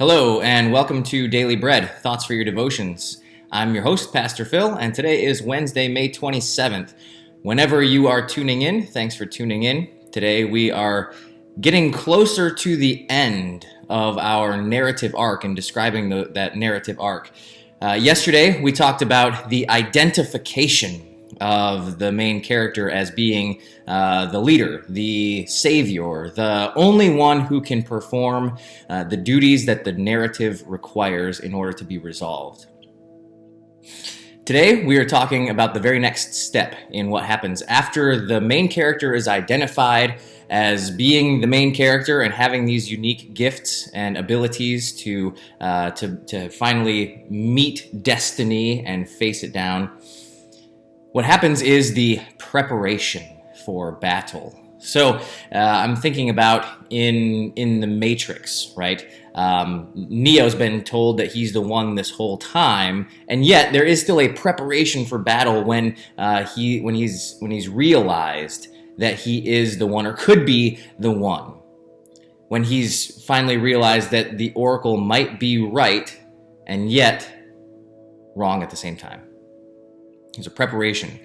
Hello, and welcome to Daily Bread, Thoughts for Your Devotions. I'm your host, Pastor Phil, and today is Wednesday, May 27th. Whenever you are tuning in, thanks for tuning in. Today we are getting closer to the end of our narrative arc and describing that narrative arc. Yesterday, we talked about the identification of the main character as being the leader, the savior, the only one who can perform the duties that the narrative requires in order to be resolved. Today, we are talking about the very next step in what happens after the main character is identified as being the main character and having these unique gifts and abilities to finally meet destiny and face it down. What happens is the preparation for battle. So I'm thinking about in the Matrix, right? Neo's been told that he's the one this whole time, and yet there is still a preparation for battle when he's realized that he is the one or could be the one. When he's finally realized that the Oracle might be right and yet wrong at the same time. There's a preparation.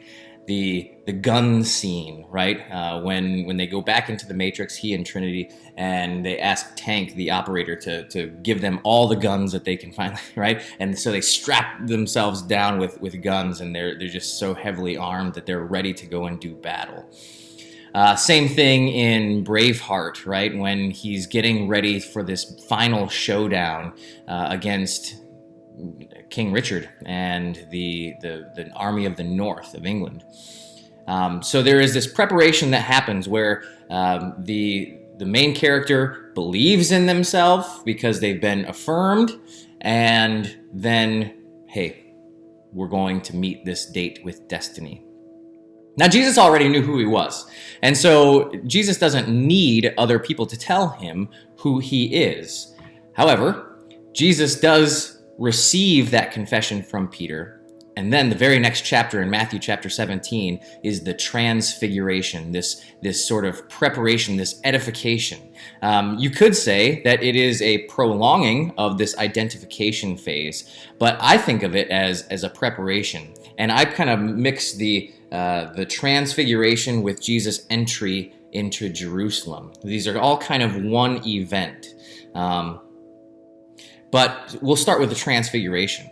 The gun scene, right? When they go back into the Matrix, he and Trinity, and they ask Tank, the operator, to give them all the guns that they can find, right? And so they strap themselves down with guns, and they're just so heavily armed that they're ready to go and do battle. Same thing in Braveheart, right? When he's getting ready for this final showdown against King Richard and the army of the north of England. So there is this preparation that happens where the main character believes in themselves because they've been affirmed, and then, hey, we're going to meet this date with destiny. Now, Jesus already knew who he was, and so Jesus doesn't need other people to tell him who he is. However, Jesus does receive that confession from Peter, and then the very next chapter in Matthew chapter 17 is the transfiguration, this sort of preparation, this edification. You could say that it is a prolonging of this identification phase, but I think of it as a preparation, and I kind of mix the transfiguration with Jesus' entry into Jerusalem. These are all kind of one event. But we'll start with the transfiguration.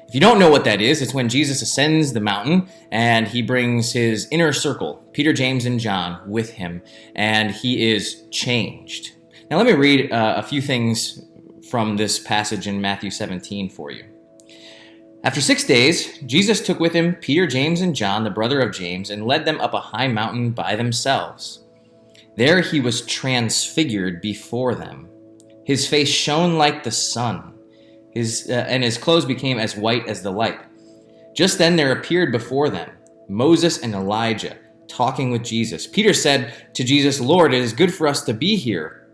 If you don't know what that is, it's when Jesus ascends the mountain and he brings his inner circle, Peter, James, and John, with him, and he is changed. Now let me read a few things from this passage in Matthew 17 for you. After 6 days, Jesus took with him Peter, James, and John, the brother of James, and led them up a high mountain by themselves. There he was transfigured before them. His face shone like the sun, and his clothes became as white as the light. Just then there appeared before them Moses and Elijah talking with Jesus. Peter said to Jesus, "Lord, it is good for us to be here."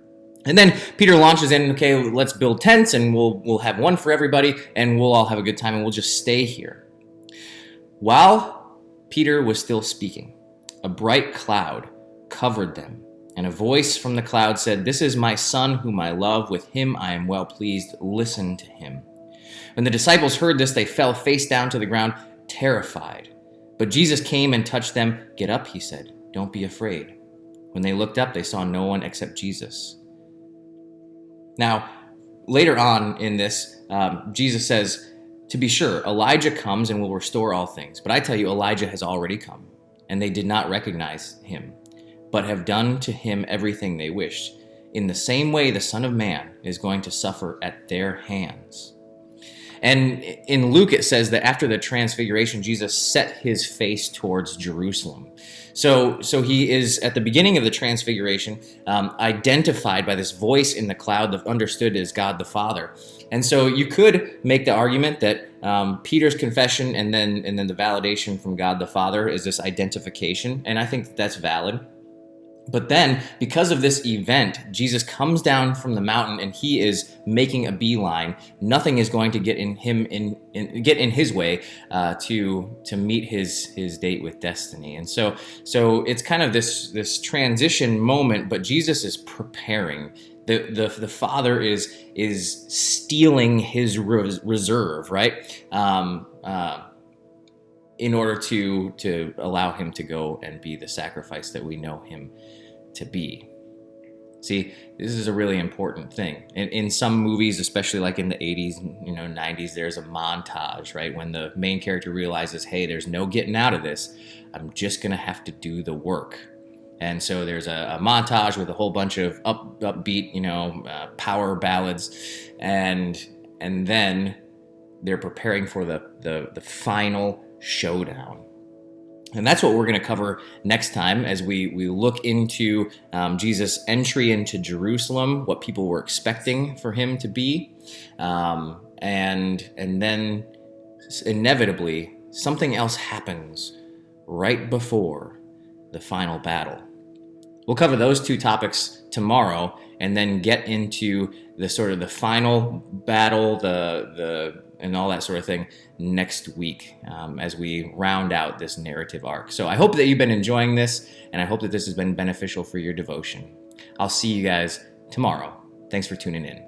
And then Peter launches in, okay, let's build tents, and we'll have one for everybody, and we'll all have a good time, and we'll just stay here. While Peter was still speaking, a bright cloud covered them. And a voice from the cloud said, "This is my son whom I love. With him I am well pleased. Listen to him." When the disciples heard this, they fell face down to the ground, terrified. But Jesus came and touched them. "Get up," he said. "Don't be afraid." When they looked up, they saw no one except Jesus. Now, later on in this, Jesus says, to be sure, Elijah comes and will restore all things. But I tell you, Elijah has already come, and they did not recognize him, but have done to him everything they wished. In the same way, the Son of Man is going to suffer at their hands. And in Luke, it says that after the transfiguration, Jesus set his face towards Jerusalem. So he is, at the beginning of the transfiguration, identified by this voice in the cloud that understood as God the Father. And so you could make the argument that Peter's confession and then the validation from God the Father is this identification, and I think that's valid. But then, because of this event, Jesus comes down from the mountain and he is making a beeline. Nothing is going to get in his way to meet his date with destiny. And so it's kind of this transition moment, but Jesus is preparing The father is stealing his reserve, right? In order to allow him to go and be the sacrifice that we know him to be. See, this is a really important thing. In some movies, especially like in the 80s, 90s, there's a montage, right? When the main character realizes, hey, there's no getting out of this. I'm just going to have to do the work. And so there's a montage with a whole bunch of upbeat, power ballads. And then they're preparing for the final showdown. And that's what we're going to cover next time as we look into Jesus' entry into Jerusalem, what people were expecting for him to be, and then inevitably something else happens right before the final battle. We'll cover those two topics tomorrow, and then get into the sort of the final battle, and all that sort of thing next week as we round out this narrative arc. So I hope that you've been enjoying this, and I hope that this has been beneficial for your devotion. I'll see you guys tomorrow. Thanks for tuning in.